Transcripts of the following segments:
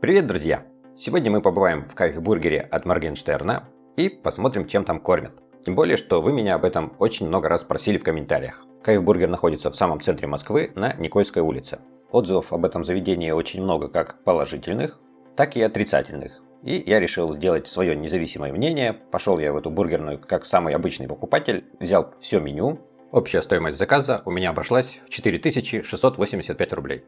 Привет, друзья! Сегодня мы побываем в кайф-бургере от Моргенштерна и посмотрим, чем там кормят. Тем более, что вы меня об этом очень много раз просили в комментариях. Кайф-бургер находится в самом центре Москвы на Никольской улице. Отзывов об этом заведении очень много как положительных, так и отрицательных. И я решил сделать свое независимое мнение. Пошел я в эту бургерную как самый обычный покупатель, взял все меню. Общая стоимость заказа у меня обошлась в 4685 рублей.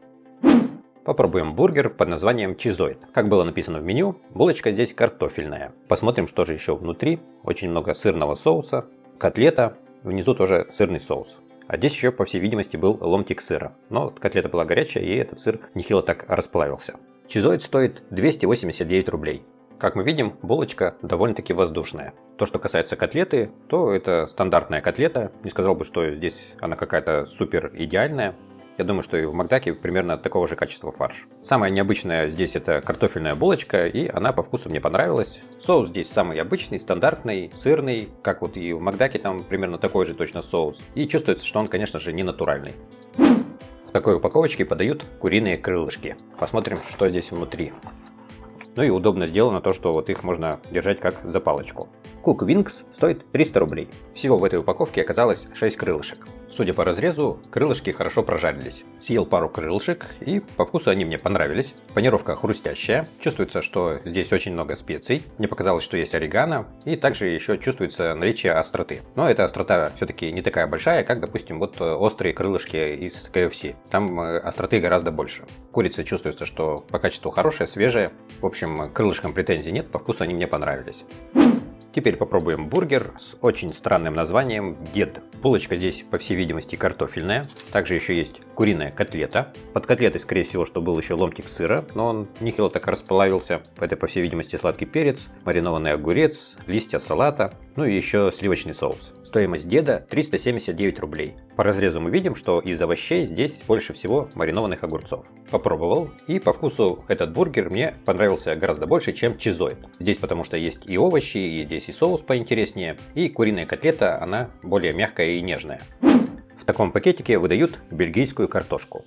Попробуем бургер под названием чизоид. Как было написано в меню, булочка здесь картофельная. Посмотрим, что же еще внутри. Очень много сырного соуса, котлета, внизу тоже сырный соус. А здесь еще, по всей видимости, был ломтик сыра. Но котлета была горячая, и этот сыр нехило так расплавился. Чизоид стоит 289 рублей. Как мы видим, булочка довольно-таки воздушная. То, что касается котлеты, то это стандартная котлета. Не сказал бы, что здесь она какая-то супер идеальная. Я думаю, что и в Макдаке примерно такого же качества фарш. Самое необычное здесь это картофельная булочка, и она по вкусу мне понравилась. Соус здесь самый обычный, стандартный, сырный, как вот и в Макдаке там примерно такой же точно соус. И чувствуется, что он, конечно же, не натуральный. В такой упаковочке подают куриные крылышки. Посмотрим, что здесь внутри. Ну и удобно сделано то, что вот их можно держать как за палочку. Cook Wings стоит 300 рублей. Всего в этой упаковке оказалось 6 крылышек. Судя по разрезу, крылышки хорошо прожарились. Съел пару крылышек, и по вкусу они мне понравились. Панировка хрустящая. Чувствуется, что здесь очень много специй. Мне показалось, что есть орегано. И также еще чувствуется наличие остроты. Но эта острота все-таки не такая большая, как, допустим, вот острые крылышки из KFC. Там остроты гораздо больше. Курица чувствуется, что по качеству хорошая, свежая. В общем, к крылышкам претензий нет, по вкусу они мне понравились. Теперь попробуем бургер с очень странным названием «Дед». Булочка здесь, по всей видимости, картофельная. Также еще есть куриная котлета. Под котлетой, скорее всего, что был еще ломтик сыра, но он нехило так расплавился. Это, по всей видимости, сладкий перец, маринованный огурец, листья салата, ну и еще сливочный соус. Стоимость «Деда» 379 рублей. По разрезу мы видим, что из овощей здесь больше всего маринованных огурцов. Попробовал, и по вкусу этот бургер мне понравился гораздо больше, чем чизоид. Здесь потому что есть и овощи, и здесь и соус поинтереснее, и куриная котлета, она более мягкая и нежная. В таком пакетике выдают бельгийскую картошку.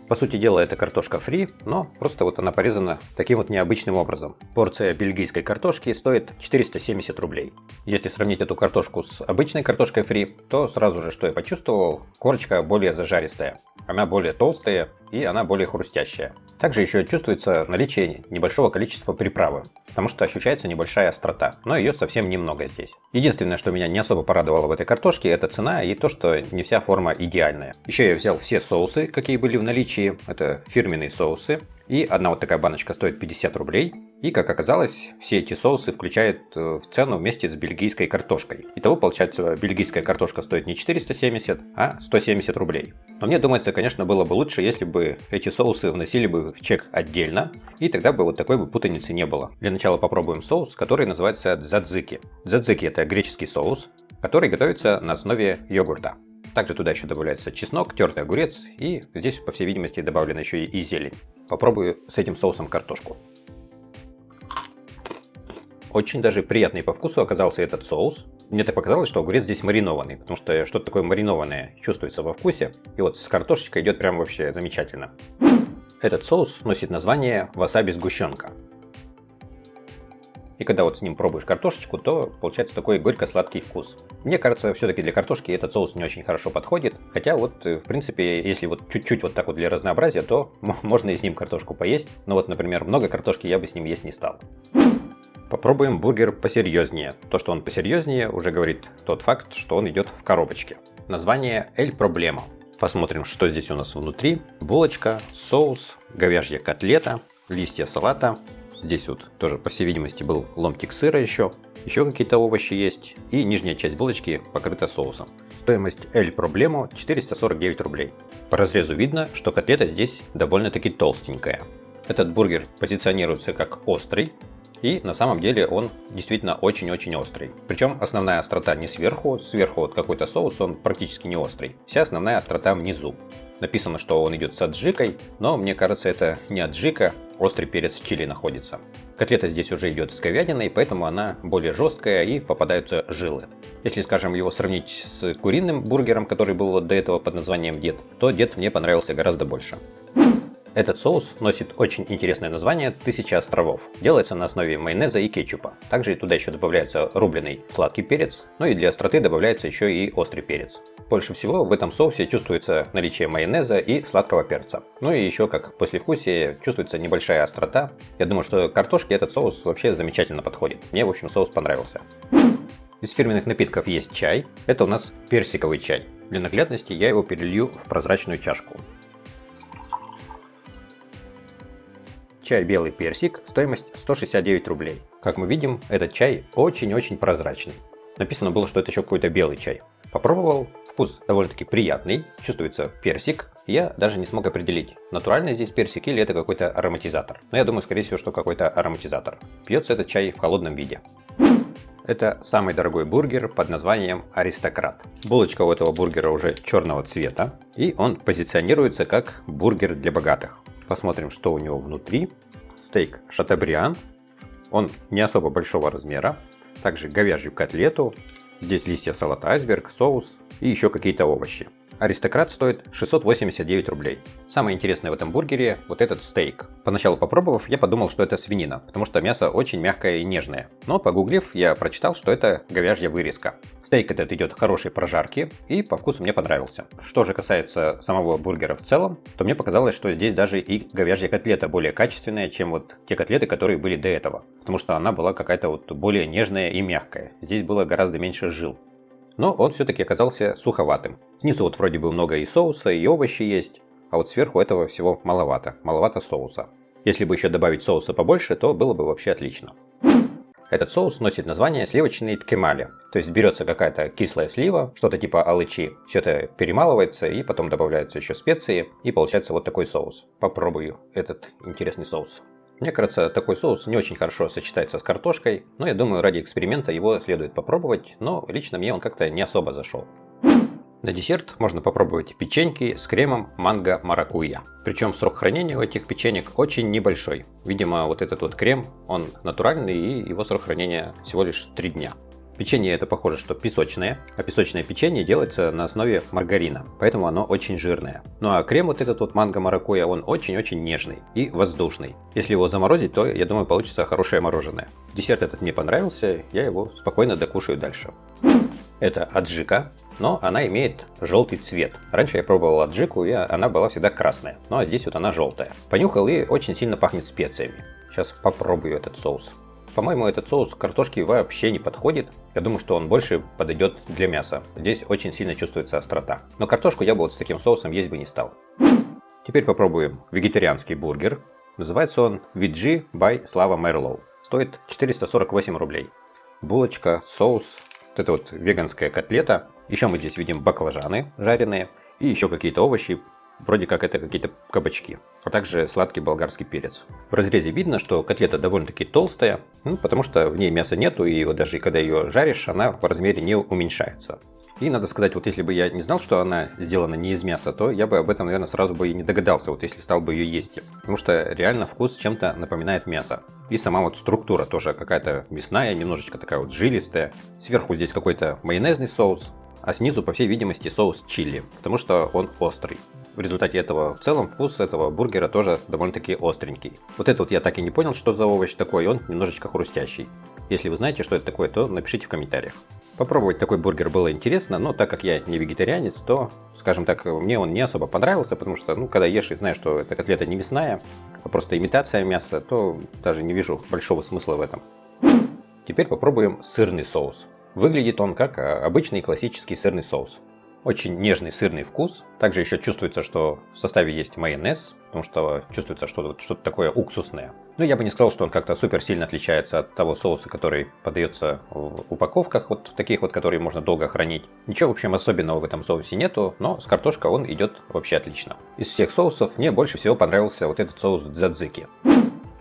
По сути дела, это картошка фри, но просто вот она порезана таким вот необычным образом. Порция бельгийской картошки стоит 470 рублей. Если сравнить эту картошку с обычной картошкой фри, то сразу же, что я почувствовал, корочка более зажаристая. Она более толстая и она более хрустящая. Также еще чувствуется наличие небольшого количества приправы, потому что ощущается небольшая острота, но ее совсем немного здесь. Единственное, что меня не особо порадовало в этой картошке, это цена и то, что не вся форма идеальная. Еще я взял все соусы, какие были в наличии, это фирменные соусы. И одна вот такая баночка стоит 50 рублей. И, как оказалось, все эти соусы включают в цену вместе с бельгийской картошкой. Итого, получается, бельгийская картошка стоит не 470, а 170 рублей. Но мне думается, конечно, было бы лучше, если бы эти соусы вносили бы в чек отдельно, и тогда бы вот такой бы путаницы не было. Для начала попробуем соус, который называется дзадзики. Дзадзики – это греческий соус, который готовится на основе йогурта. Также туда еще добавляется чеснок, тертый огурец, и здесь, по всей видимости, добавлена еще и зелень. Попробую с этим соусом картошку. Очень даже приятный по вкусу оказался этот соус. Мне так показалось, что огурец здесь маринованный, потому что что-то такое маринованное чувствуется во вкусе. И вот с картошечкой идет прям вообще замечательно. Этот соус носит название васаби-сгущенка. И когда вот с ним пробуешь картошечку, то получается такой горько-сладкий вкус. Мне кажется, все-таки для картошки этот соус не очень хорошо подходит. Хотя вот, в принципе, если вот чуть-чуть вот так вот для разнообразия, то можно и с ним картошку поесть. Но вот, например, много картошки я бы с ним есть не стал. Попробуем бургер посерьезнее. То, что он посерьезнее, уже говорит тот факт, что он идет в коробочке. Название El Problema. Посмотрим, что здесь у нас внутри. Булочка, соус, говяжья котлета, листья салата. Здесь вот тоже, по всей видимости, был ломтик сыра еще какие-то овощи есть, и нижняя часть булочки покрыта соусом. Стоимость El Problema 449 рублей. По разрезу видно, что котлета здесь довольно-таки толстенькая. Этот бургер позиционируется как острый, и на самом деле он действительно очень-очень острый. Причем основная острота не сверху вот какой-то соус, он практически не острый. Вся основная острота внизу. Написано, что он идет с аджикой, но мне кажется, это не аджика, острый перец чили находится. Котлета здесь уже идет с говядиной, поэтому она более жесткая и попадаются жилы. Если, скажем, его сравнить с куриным бургером, который был вот до этого под названием Дед, то Дед мне понравился гораздо больше. Этот соус носит очень интересное название «Тысяча островов». Делается на основе майонеза и кетчупа. Также туда еще добавляется рубленый сладкий перец, ну и для остроты добавляется еще и острый перец. Больше всего в этом соусе чувствуется наличие майонеза и сладкого перца. Ну и еще как послевкусие чувствуется небольшая острота. Я думаю, что к картошке этот соус вообще замечательно подходит. Мне, в общем, соус понравился. Из фирменных напитков есть чай. Это у нас персиковый чай. Для наглядности я его перелью в прозрачную чашку. Чай белый персик, стоимость 169 рублей. Как мы видим, этот чай очень-очень прозрачный. Написано было, что это еще какой-то белый чай. Попробовал, вкус довольно-таки приятный, чувствуется персик. Я даже не смог определить, натуральный здесь персик или это какой-то ароматизатор. Но я думаю, скорее всего, что какой-то ароматизатор. Пьется этот чай в холодном виде. Это самый дорогой бургер под названием Аристократ. Булочка у этого бургера уже черного цвета, и он позиционируется как бургер для богатых. Посмотрим, что у него внутри. Стейк шатобриан. Он не особо большого размера. Также говяжью котлету. Здесь листья салата айсберг, соус и еще какие-то овощи. Аристократ стоит 689 рублей. Самое интересное в этом бургере вот этот стейк. Поначалу попробовав, я подумал, что это свинина, потому что мясо очень мягкое и нежное. Но погуглив, я прочитал, что это говяжья вырезка. Стейк этот идет хорошей прожарки и по вкусу мне понравился. Что же касается самого бургера в целом, то мне показалось, что здесь даже и говяжья котлета более качественная, чем вот те котлеты, которые были до этого. Потому что она была какая-то вот более нежная и мягкая. Здесь было гораздо меньше жил. Но он все-таки оказался суховатым. Снизу вот вроде бы много и соуса, и овощи есть, а вот сверху этого всего маловато. Маловато соуса. Если бы еще добавить соуса побольше, то было бы вообще отлично. Этот соус носит название сливочный ткемали. То есть берется какая-то кислая слива, что-то типа алычи. Все это перемалывается и потом добавляются еще специи. И получается вот такой соус. Попробую этот интересный соус. Мне кажется, такой соус не очень хорошо сочетается с картошкой, но я думаю, ради эксперимента его следует попробовать, но лично мне он как-то не особо зашел. На десерт можно попробовать печеньки с кремом манго-маракуйя. Причем срок хранения у этих печенек очень небольшой. Видимо, вот этот вот крем, он натуральный и его срок хранения всего лишь 3 дня. Печенье это похоже, что песочное, а песочное печенье делается на основе маргарина, поэтому оно очень жирное. Ну а крем вот этот вот манго-маракуйя, он очень-очень нежный и воздушный. Если его заморозить, то, я думаю, получится хорошее мороженое. Десерт этот мне понравился, я его спокойно докушаю дальше. Это аджика, но она имеет желтый цвет. Раньше я пробовал аджику, и она была всегда красная, ну а здесь вот она желтая. Понюхал и очень сильно пахнет специями. Сейчас попробую этот соус. По-моему, этот соус к картошке вообще не подходит. Я думаю, что он больше подойдет для мяса. Здесь очень сильно чувствуется острота. Но картошку я бы вот с таким соусом есть бы не стал. Теперь попробуем вегетарианский бургер. Называется он VG by Slava Merlo. Стоит 448 рублей. Булочка, соус, вот это вот веганская котлета. Еще мы здесь видим баклажаны жареные и еще какие-то овощи. Вроде как это какие-то кабачки, а также сладкий болгарский перец. В разрезе видно, что котлета довольно-таки толстая, потому что в ней мяса нету, и вот даже когда ее жаришь, она по размере не уменьшается. И надо сказать, вот если бы я не знал, что она сделана не из мяса, то я бы об этом, наверное, сразу бы и не догадался, вот если стал бы ее есть. Потому что реально вкус чем-то напоминает мясо. И сама вот структура тоже какая-то мясная, немножечко такая вот жилистая. Сверху здесь какой-то майонезный соус, а снизу, по всей видимости, соус чили, потому что он острый. В результате этого в целом вкус этого бургера тоже довольно-таки остренький. Вот это вот я так и не понял, что за овощ такой, он немножечко хрустящий. Если вы знаете, что это такое, то напишите в комментариях. Попробовать такой бургер было интересно, но так как я не вегетарианец, то, скажем так, мне он не особо понравился, потому что, когда ешь и знаешь, что эта котлета не мясная, а просто имитация мяса, то даже не вижу большого смысла в этом. Теперь попробуем сырный соус. Выглядит он как обычный классический сырный соус. Очень нежный сырный вкус. Также еще чувствуется, что в составе есть майонез, потому что чувствуется что-то такое уксусное. Но я бы не сказал, что он как-то супер сильно отличается от того соуса, который подается в упаковках, вот таких вот, которые можно долго хранить. Ничего, в общем, особенного в этом соусе нету, но с картошкой он идет вообще отлично. Из всех соусов мне больше всего понравился вот этот соус дзадзики.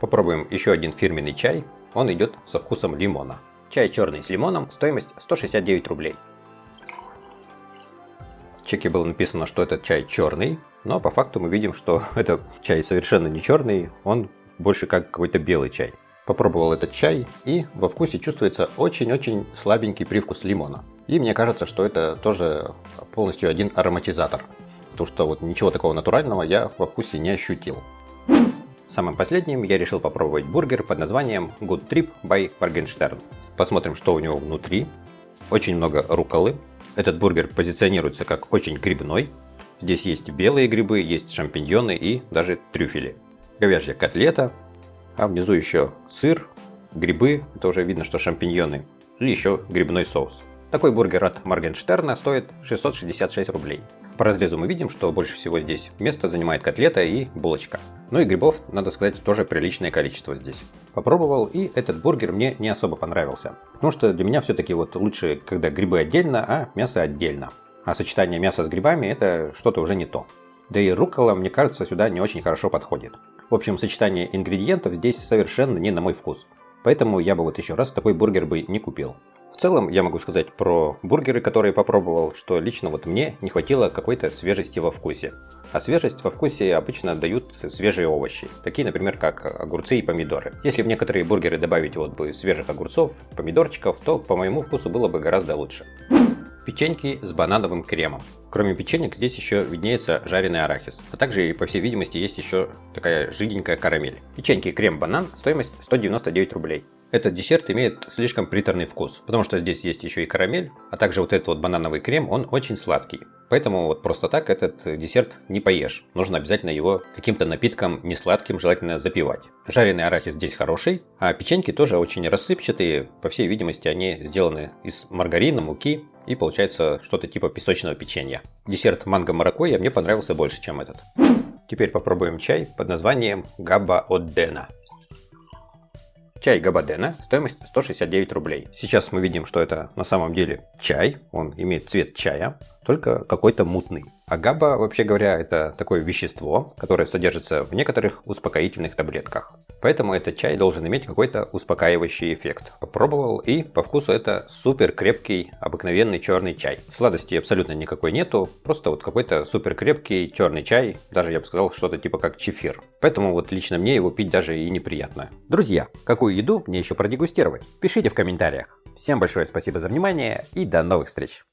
Попробуем еще один фирменный чай. Он идет со вкусом лимона. Чай черный с лимоном, стоимость 169 рублей. В чеке было написано, что этот чай черный, но по факту мы видим, что этот чай совершенно не черный, он больше как какой-то белый чай. Попробовал этот чай, и во вкусе чувствуется очень-очень слабенький привкус лимона. И мне кажется, что это тоже полностью один ароматизатор, потому что вот ничего такого натурального я во вкусе не ощутил. Самым последним я решил попробовать бургер под названием Good Trip by Morgenstern. Посмотрим, что у него внутри. Очень много рукколы. Этот бургер позиционируется как очень грибной. Здесь есть белые грибы, есть шампиньоны и даже трюфели. Говяжья котлета, а внизу еще сыр, грибы, это уже видно, что шампиньоны, и еще грибной соус. Такой бургер от Моргенштерна стоит 666 рублей. По разрезу мы видим, что больше всего здесь место занимает котлета и булочка. Ну и грибов, надо сказать, тоже приличное количество здесь. Попробовал, и этот бургер мне не особо понравился. Потому что для меня все-таки вот лучше, когда грибы отдельно, а мясо отдельно. А сочетание мяса с грибами это что-то уже не то. Да и руккола, мне кажется, сюда не очень хорошо подходит. В общем, сочетание ингредиентов здесь совершенно не на мой вкус. Поэтому я бы вот еще раз такой бургер бы не купил. В целом, я могу сказать про бургеры, которые попробовал, что лично вот мне не хватило какой-то свежести во вкусе. А свежесть во вкусе обычно дают свежие овощи, такие, например, как огурцы и помидоры. Если в некоторые бургеры добавить вот бы свежих огурцов, помидорчиков, то по моему вкусу было бы гораздо лучше. Печеньки с банановым кремом. Кроме печенек здесь еще виднеется жареный арахис, а также, по всей видимости, есть еще такая жиденькая карамель. Печеньки крем-банан, стоимость 199 рублей. Этот десерт имеет слишком приторный вкус, потому что здесь есть еще и карамель, а также вот этот вот банановый крем, он очень сладкий. Поэтому вот просто так этот десерт не поешь. Нужно обязательно его каким-то напитком несладким, желательно запивать. Жареный арахис здесь хороший, а печеньки тоже очень рассыпчатые. По всей видимости, они сделаны из маргарина, муки и получается что-то типа песочного печенья. Десерт манго-маракуйя мне понравился больше, чем этот. Теперь попробуем чай под названием Габба от Дена. Чай Габбадена, стоимость 169 рублей. Сейчас мы видим, что это на самом деле чай, он имеет цвет чая, только какой-то мутный. А габба, вообще говоря, это такое вещество, которое содержится в некоторых успокоительных таблетках. Поэтому этот чай должен иметь какой-то успокаивающий эффект. Попробовал, и по вкусу это супер крепкий, обыкновенный черный чай. Сладости абсолютно никакой нету, просто вот какой-то супер крепкий черный чай, даже я бы сказал, что-то типа как чефир. Поэтому вот лично мне его пить даже и неприятно. Друзья, какую еду мне еще продегустировать? Пишите в комментариях. Всем большое спасибо за внимание и до новых встреч!